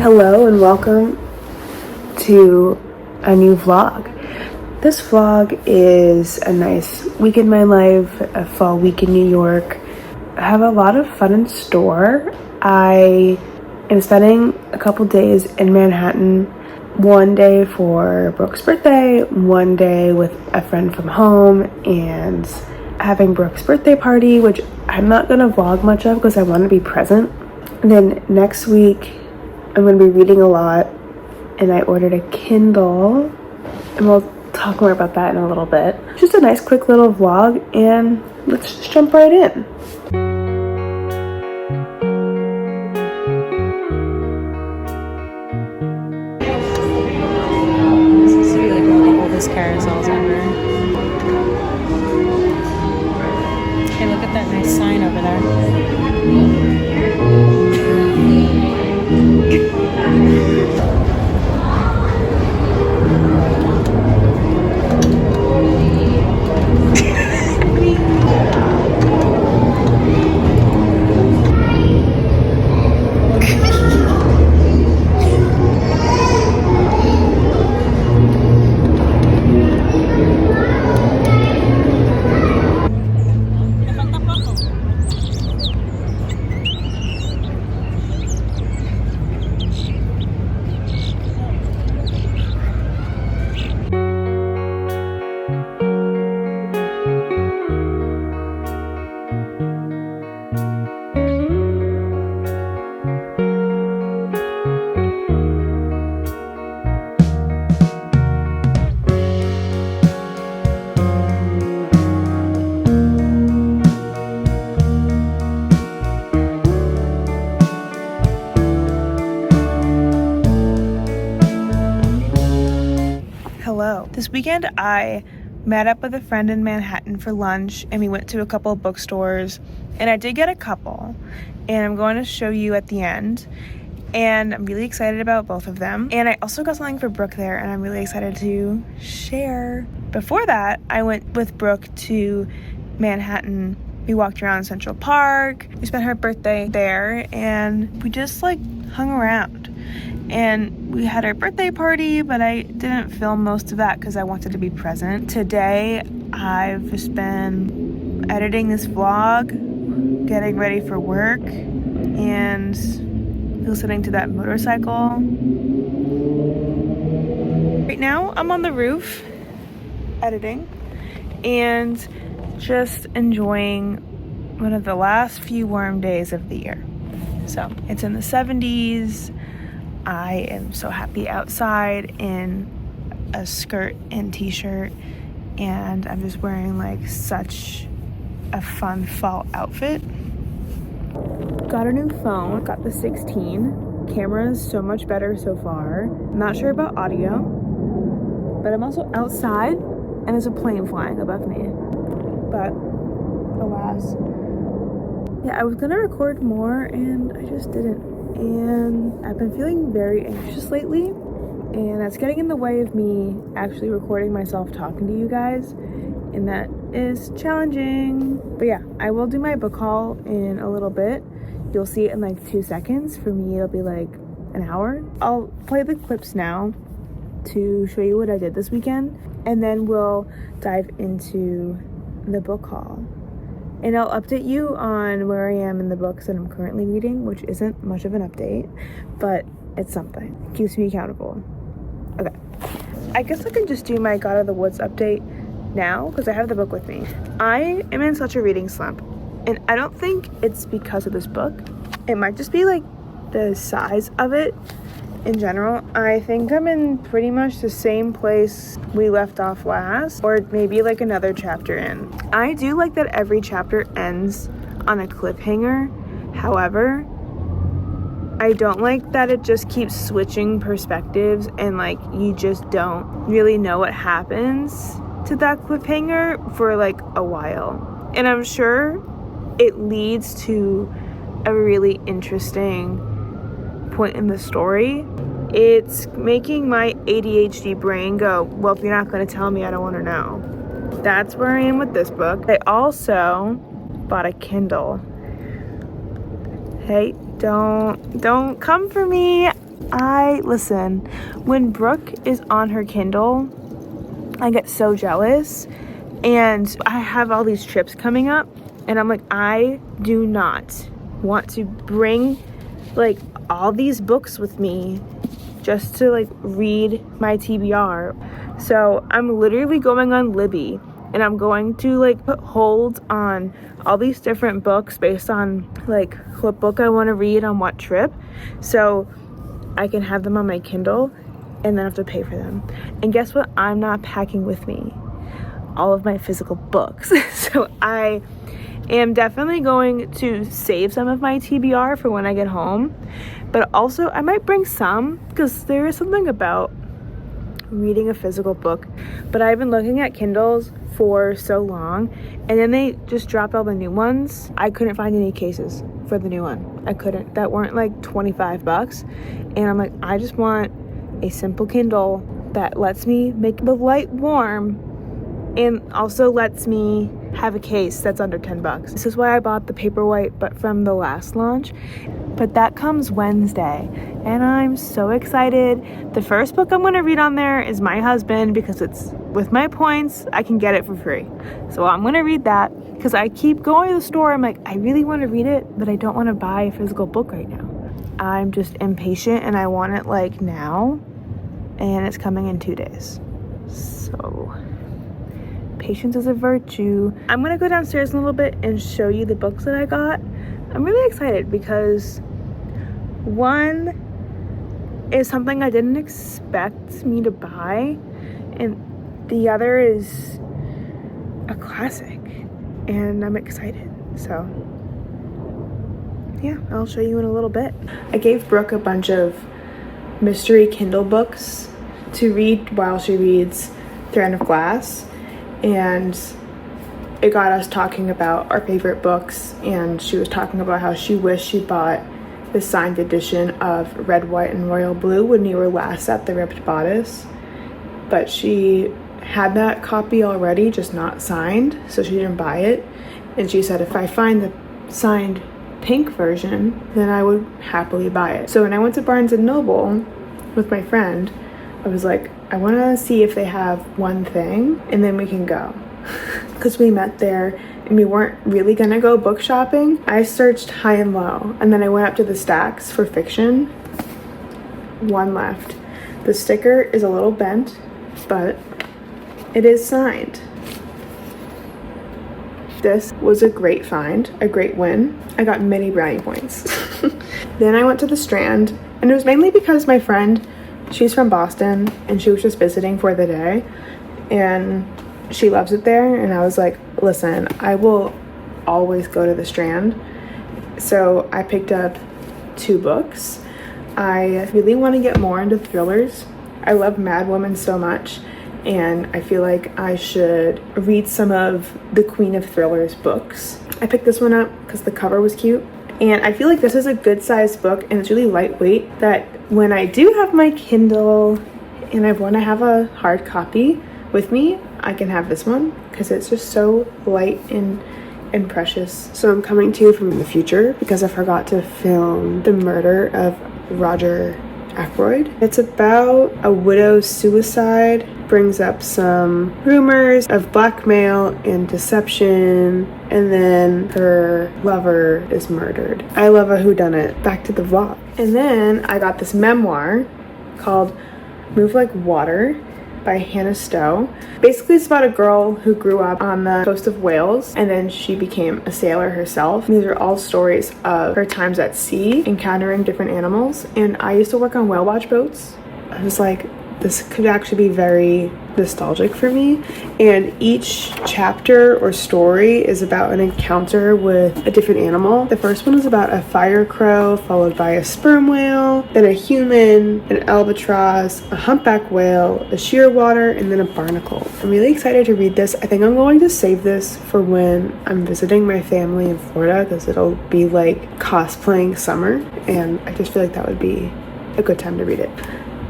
Hello and welcome to a new vlog. This vlog is a nice week in my life, a fall week in New York. I have a lot of fun in store. I am spending a couple days in Manhattan, one day for Brooke's birthday, one day with a friend from home, and having Brooke's birthday party, which I'm not gonna vlog much of because I want to be present. And then next week I'm going to be reading a lot, and I ordered a Kindle, and we'll talk more about that in a little bit. Just a nice quick little vlog, and let's just jump right in. This used to be like one of the oldest carousels ever. Hey, look at that nice sign over there. Hello. This weekend I met up with a friend in Manhattan for lunch, and we went to a couple of bookstores, and I did get a couple, and I'm going to show you at the end, and I'm really excited about both of them. And I also got something for Brooke there, and I'm really excited to share. Before that, I went with Brooke to Manhattan. We walked around Central Park, we spent her birthday there, and we just like hung around. And we had our birthday party, but I didn't film most of that because I wanted to be present. Today, I've just been editing this vlog, getting ready for work, and listening to that motorcycle. Right now, I'm on the roof, editing, and just enjoying one of the last few warm days of the year. So, it's in the 70s. I am so happy outside in a skirt and t-shirt, and I'm just wearing like such a fun fall outfit. Got a new phone, got the 16. Camera is so much better so far. Not sure about audio, but I'm also outside and there's a plane flying above me. But alas. Yeah, I was gonna record more and I just didn't. And I've been feeling very anxious lately, and that's getting in the way of me actually recording myself talking to you guys, and that is challenging. But yeah, I will do my book haul in a little bit. You'll see it in like 2 seconds. For me, it'll be like an hour. I'll play the clips now to show you what I did this weekend, and then we'll dive into the book haul. And I'll update you on where I am in the books that I'm currently reading, which isn't much of an update, but it's something. It keeps me accountable. Okay. I guess I can just do my God of the Woods update now because I have the book with me. I am in such a reading slump, and I don't think it's because of this book. It might just be like the size of it in general. I think I'm in pretty much the same place we left off last, or maybe like another chapter in. I do like that every chapter ends on a cliffhanger. However, I don't like that it just keeps switching perspectives and like you just don't really know what happens to that cliffhanger for like a while. And I'm sure it leads to a really interesting point in the story. It's making my ADHD brain go, well, if you're not going to tell me, I don't want to know. That's where I am with this book. I also bought a Kindle. Hey, don't come for me. Listen, when Brooke is on her Kindle, I get so jealous, and I have all these trips coming up, and I'm like, I do not want to bring like all these books with me just to like read my TBR. So I'm literally going on Libby, and I'm going to like put holds on all these different books based on like what book I want to read on what trip, so I can have them on my Kindle and then have to pay for them. And guess what? I'm not packing with me all of my physical books. So I am definitely going to save some of my TBR for when I get home, but also I might bring some because there is something about reading a physical book. But I've been looking at Kindles for so long, and then they just dropped all the new ones. I couldn't find any cases for the new one. I couldn't, that weren't like $25. And I'm like, I just want a simple Kindle that lets me make the light warm and also lets me have a case that's under $10. This is why I bought the Paperwhite, but from the last launch. But that comes Wednesday, and I'm so excited. The first book I'm going to read on there is My Husband, because it's with my points, I can get it for free. So I'm going to read that because I keep going to the store. I'm like, I really want to read it, but I don't want to buy a physical book right now. I'm just impatient and I want it like now, and it's coming in 2 days. So patience is a virtue. I'm going to go downstairs in a little bit and show you the books that I got. I'm really excited because one is something I didn't expect me to buy, and the other is a classic, and I'm excited. So yeah, I'll show you in a little bit. I gave Brooke a bunch of mystery Kindle books to read while she reads Throne of Glass, and it got us talking about our favorite books, and she was talking about how she wished she bought the signed edition of Red, White, and Royal Blue when we were last at the Ripped Bodice, but she had that copy already, just not signed, so she didn't buy it. And she said, if I find the signed pink version, then I would happily buy it. So when I went to Barnes & Noble with my friend, I was like, I want to see if they have one thing, and then we can go. Because we met there and we weren't really gonna go book shopping. I searched high and low, and then I went up to the stacks for fiction. One left. The sticker is a little bent, but it is signed. This was a great find, a great win. I got many brownie points. Then I went to the Strand, and it was mainly because my friend, she's from Boston, and she was just visiting for the day, and she loves it there. And I was like, listen, I will always go to the Strand. So I picked up 2 books. I really want to get more into thrillers. I love Mad Woman so much, and I feel like I should read some of the Queen of Thrillers books. I picked this one up because the cover was cute, and I feel like this is a good sized book, and it's really lightweight, that when I do have my Kindle and I want to have a hard copy with me, I can have this one because it's just so light and precious. So I'm coming to you from the future because I forgot to film the murder of Roger Ackroyd. It's about a widow's suicide, brings up some rumors of blackmail and deception, and then her lover is murdered. I love a whodunit. Back to the vlog. And then I got this memoir called Move Like Water by Hannah Stowe. Basically, it's about a girl who grew up on the coast of Wales, and then she became a sailor herself. These are all stories of her times at sea, encountering different animals. And I used to work on whale watch boats. I was like, this could actually be very nostalgic for me. And each chapter or story is about an encounter with a different animal. The first one is about a fire crow, followed by a sperm whale, then a human, an albatross, a humpback whale, a shearwater, and then a barnacle. I'm really excited to read this. I think I'm going to save this for when I'm visiting my family in Florida, because it'll be like cosplaying summer, and I just feel like that would be a good time to read it.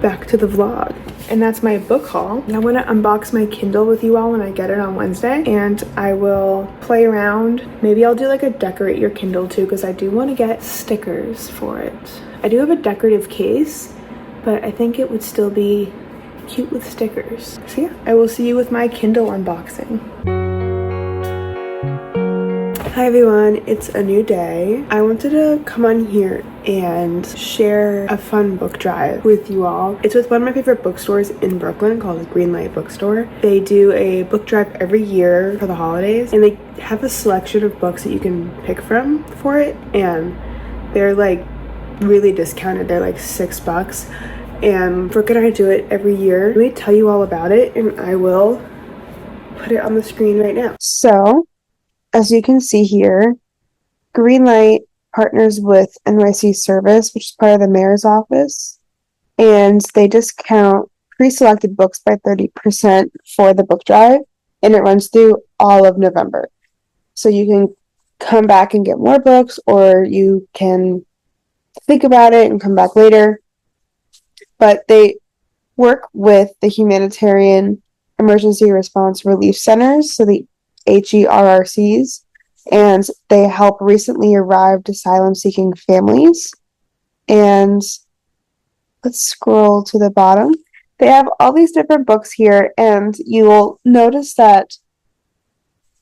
Back to the vlog. And that's my book haul. I'm gonna unbox my Kindle with you all when I get it on Wednesday, and I will play around. Maybe I'll do like a decorate your Kindle too, because I do want to get stickers for it. I do have a decorative case but I think it would still be cute with stickers. So yeah, I will see you with my Kindle unboxing. Hi everyone, it's a new day. I wanted to come on here and share a fun book drive with you all. It's with one of my favorite bookstores in Brooklyn called the Greenlight Bookstore. They do a book drive every year for the holidays, and they have a selection of books that you can pick from for it, and they're like really discounted. They're like $6, and Brooke and I do it every year. Let me tell you all about it, and I will put it on the screen right now. So as you can see here, Greenlight partners with NYC Service, which is part of the mayor's office, and they discount pre-selected books by 30% for the book drive, and it runs through all of November. So you can come back and get more books, or you can think about it and come back later. But they work with the Humanitarian Emergency Response Relief Centers, so the HERRCs, and they help recently arrived asylum-seeking families. And let's scroll to the bottom. They have all these different books here, and you will notice that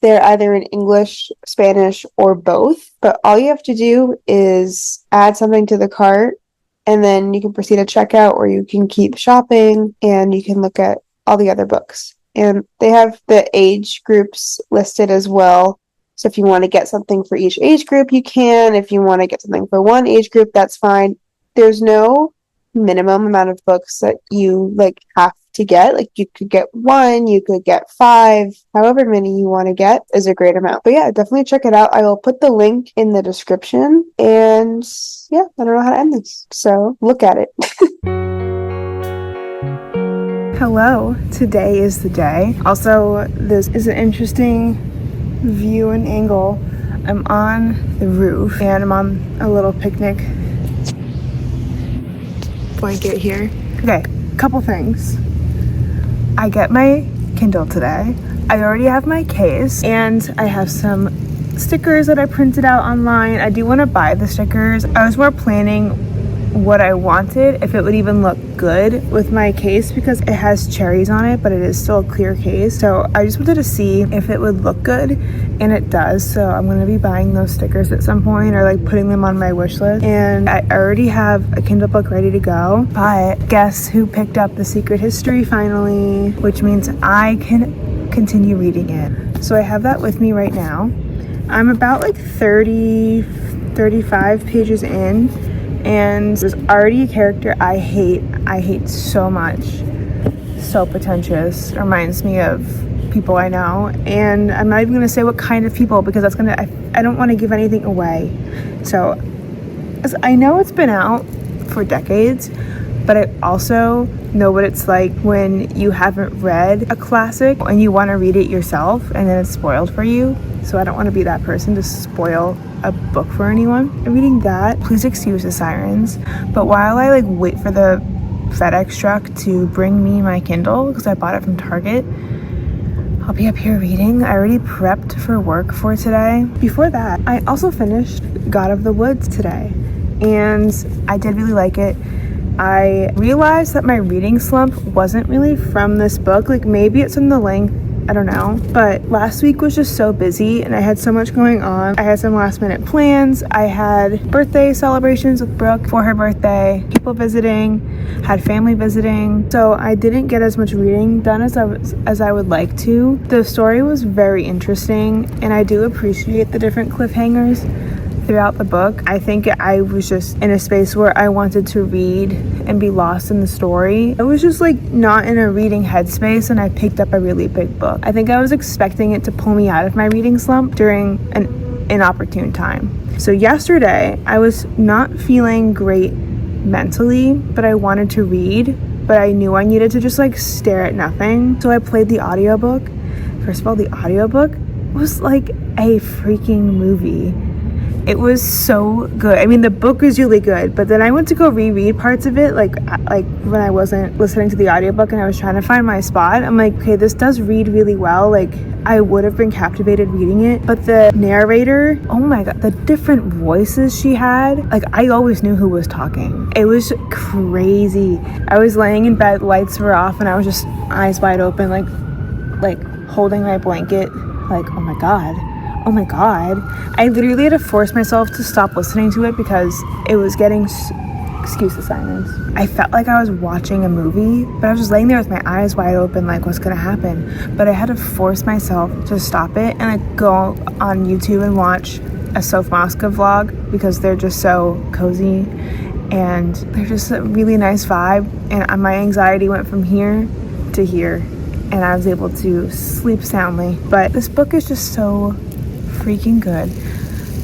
they're either in English, Spanish, or both. But all you have to do is add something to the cart, and then you can proceed to checkout, or you can keep shopping, and you can look at all the other books. And they have the age groups listed as well. So if you want to get something for each age group, you can. If you want to get something for one age group, that's fine. There's no minimum amount of books that you have to get. Like, you could get 1, you could get 5, however many you want to get is a great amount. But yeah, definitely check it out. I will put the link in the description. And yeah, I don't know how to end this, so look at it. Hello, today is the day. Also, this is an interesting view and angle. I'm on the roof and I'm on a little picnic blanket here. Okay, couple things. I get my Kindle today. I already have my case, and I have some stickers that I printed out online. I do want to buy the stickers. I was more planning what I wanted, if it would even look good with my case, because it has cherries on it, but it is still a clear case. So I just wanted to see if it would look good, and it does. So I'm going to be buying those stickers at some point, or putting them on my wish list. And I already have a Kindle book ready to go, but guess who picked up The Secret History finally, which means I can continue reading it. So I have that with me right now. I'm about 35 pages in, and there's already a character I hate so much. So pretentious. Reminds me of people I know, and I'm not even gonna say what kind of people, because that's gonna I don't want to give anything away. So as I know it's been out for decades, but I also know what it's like when you haven't read a classic and you want to read it yourself, and then it's spoiled for you. So I don't want to be that person to spoil a book for anyone. I'm reading that. Please excuse the sirens. But while I wait for the FedEx truck to bring me my Kindle, because I bought it from Target, I'll be up here reading. I already prepped for work for today. Before that, I also finished God of the Woods today, and I did really like it. I realized that my reading slump wasn't really from this book. Maybe it's from the length, I don't know. But last week was just so busy, and I had so much going on. I had some last minute plans. I had birthday celebrations with Brooke for her birthday, people visiting, had family visiting. So I didn't get as much reading done as I would like to. The story was very interesting, and I do appreciate the different cliffhangers throughout the book. I think I was just in a space where I wanted to read and be lost in the story. I was just not in a reading headspace, and I picked up a really big book. I think I was expecting it to pull me out of my reading slump during an inopportune time. So yesterday I was not feeling great mentally, but I wanted to read, but I knew I needed to just stare at nothing. So I played the audiobook. First of all, the audiobook was like a freaking movie. It was so good. I mean, the book was really good, but then I went to go reread parts of it, like when I wasn't listening to the audiobook and I was trying to find my spot. I'm like, okay, this does read really well. Like, I would have been captivated reading it, but the narrator, oh my god, the different voices she had, like, I always knew who was talking. It was crazy. I was laying in bed, lights were off, and I was just eyes wide open, like holding my blanket, like, oh my god. I literally had to force myself to stop listening to it because it was getting, excuse the silence, I felt like I was watching a movie, but I was just laying there with my eyes wide open, like, what's gonna happen? But I had to force myself to stop it and like go on YouTube and watch a Soph Mosca vlog because they're just so cozy and they're just a really nice vibe, and my anxiety went from here to here and I was able to sleep soundly. But this book is just so freaking good.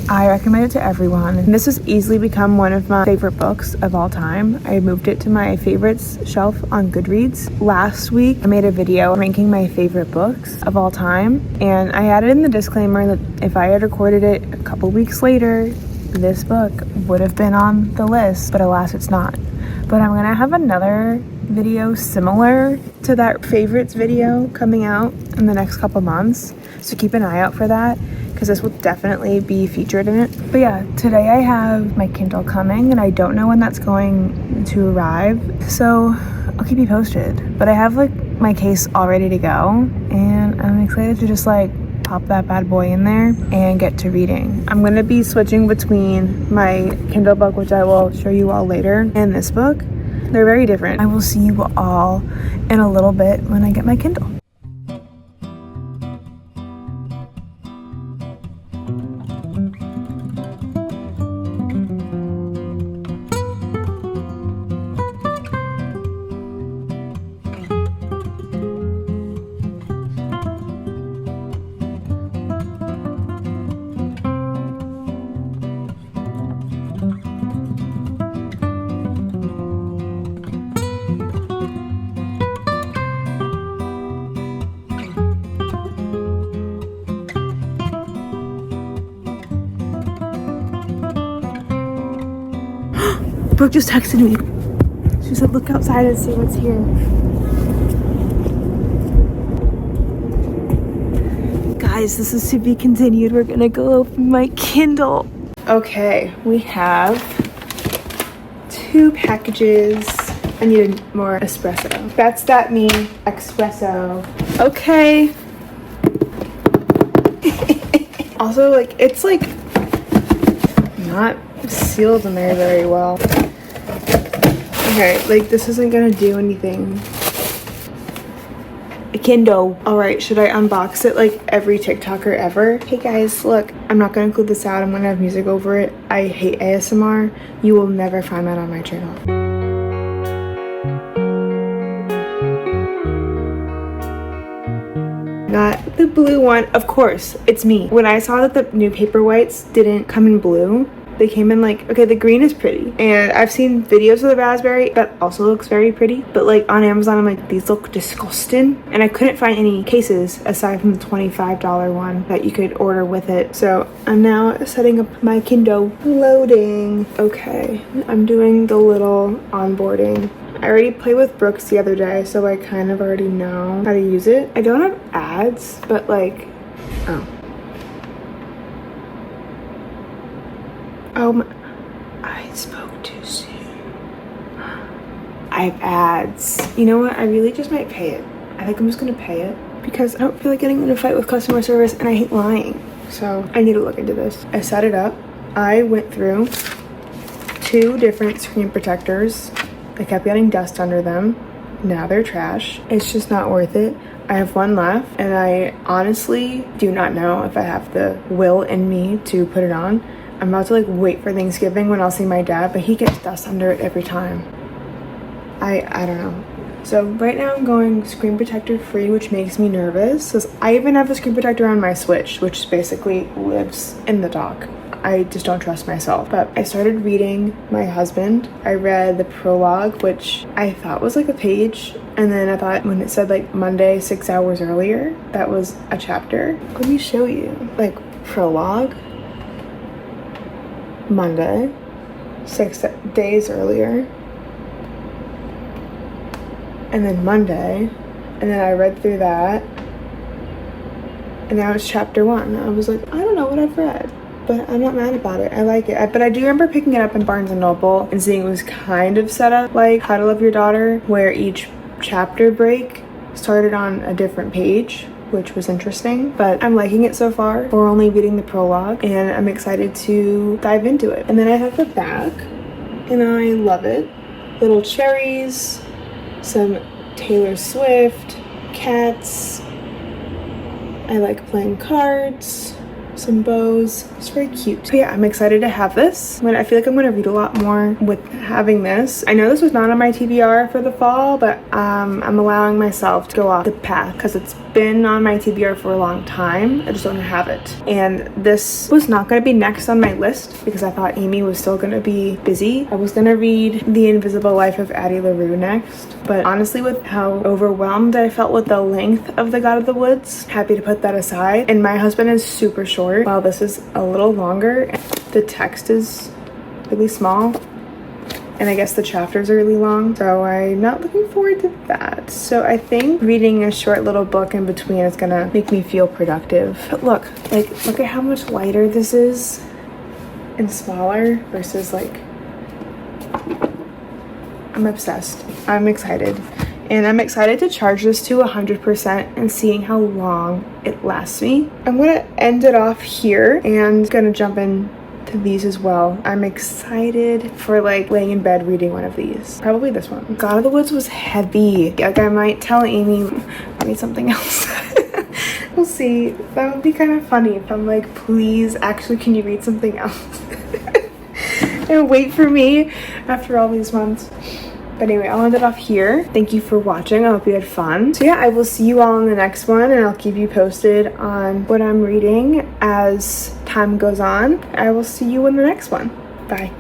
I recommend it to everyone. And this has easily become one of my favorite books of all time. I moved it to my favorites shelf on Goodreads. Last week, I made a video ranking my favorite books of all time, and I added in the disclaimer that if I had recorded it a couple weeks later, this book would have been on the list, but alas, it's not. But I'm gonna have another video similar to that favorites video coming out in the next couple months, so keep an eye out for that, because this will definitely be featured in it. But yeah, today I have my Kindle coming, and I don't know when that's going to arrive, so I'll keep you posted. But I have like my case all ready to go, and I'm excited to just like pop that bad boy in there and get to reading. I'm gonna be switching between my Kindle book, which I will show you all later, and this book. They're very different. I will see you all in a little bit when I get my Kindle. Brooke just texted me. She said, look outside and see what's here. Guys, this is to be continued. We're gonna go open my Kindle. Okay, we have 2 packages. I needed more espresso. That's that me, espresso. Okay. Also, like, it's like not sealed in there very well. Okay, like, this isn't gonna do anything. A Kindle. Alright, should I unbox it like every TikToker ever? Hey guys, look, I'm not gonna include this out. I'm gonna have music over it. I hate ASMR. You will never find that on my channel. Got the blue one. Of course, it's me. When I saw that the new Paperwhites didn't come in blue, they came in like, okay, the green is pretty, and I've seen videos of the raspberry that also looks very pretty, but like on Amazon I'm like, these look disgusting, and I couldn't find any cases aside from the $25 one that you could order with it. So I'm now setting up my Kindle. Loading. Okay, I'm doing the little onboarding. I already played with Brooks the other day, so I kind of already know how to use it. I don't have ads, but like, I spoke too soon. I have ads. You know what? I really just might pay it. I think I'm just gonna pay it because I don't feel like getting in a fight with customer service and I hate lying. So I need to look into this. I set it up. I went through 2 different screen protectors. I kept getting dust under them. Now they're trash. It's just not worth it. I have 1 left, and I honestly do not know if I have the will in me to put it on. I'm about to like wait for Thanksgiving when I'll see my dad, but he gets dust under it every time. I don't know. So right now I'm going screen protector free, which makes me nervous because I even have a screen protector on my Switch, which basically lives in the dock. I just don't trust myself. But I started reading My Husband. I read the prologue, which I thought was like a page, and then I thought when it said like Monday 6 hours earlier, that was a chapter. Let me show you. Like, prologue. Monday, 6 days earlier, and then Monday, and then I read through that, and now it's chapter 1. I was like, I don't know what I've read, but I'm not mad about it. I like it. But I do remember picking it up in Barnes & Noble and seeing it was kind of set up like How to Love Your Daughter, where each chapter break started on a different page, which was interesting. But I'm liking it so far. We're only reading the prologue, and I'm excited to dive into it. And then I have the back, and I love it. Little cherries, some Taylor Swift, cats. I like playing cards, some bows. It's very cute. So yeah, I'm excited to have this. I feel like I'm gonna read a lot more with having this. I know this was not on my TBR for the fall, but I'm allowing myself to go off the path because it's been on my TBR for a long time. I just don't have it. And this was not gonna be next on my list because I thought Amy was still gonna be busy. I was gonna read The Invisible Life of Addie LaRue next, but honestly, with how overwhelmed I felt with the length of The God of the Woods, happy to put that aside. And My Husband is super short, while this is a little longer. The text is really small, and I guess the chapters are really long, so I'm not looking forward to that. So I think reading a short little book in between is gonna make me feel productive. But look at how much lighter this is and smaller versus like, I'm obsessed. I'm excited. And I'm excited to charge this to 100% and seeing how long it lasts me. I'm gonna end it off here and gonna jump in to these as well. I'm excited for like laying in bed reading one of these. Probably this one. God of the Woods was heavy. Like I might tell Amy, read something else. We'll see. That would be kind of funny if I'm like, please, actually, can you read something else? And wait for me after all these months. But anyway, I'll end it off here. Thank you for watching. I hope you had fun. So yeah, I will see you all in the next one, and I'll keep you posted on what I'm reading as time goes on. I will see you in the next one. Bye.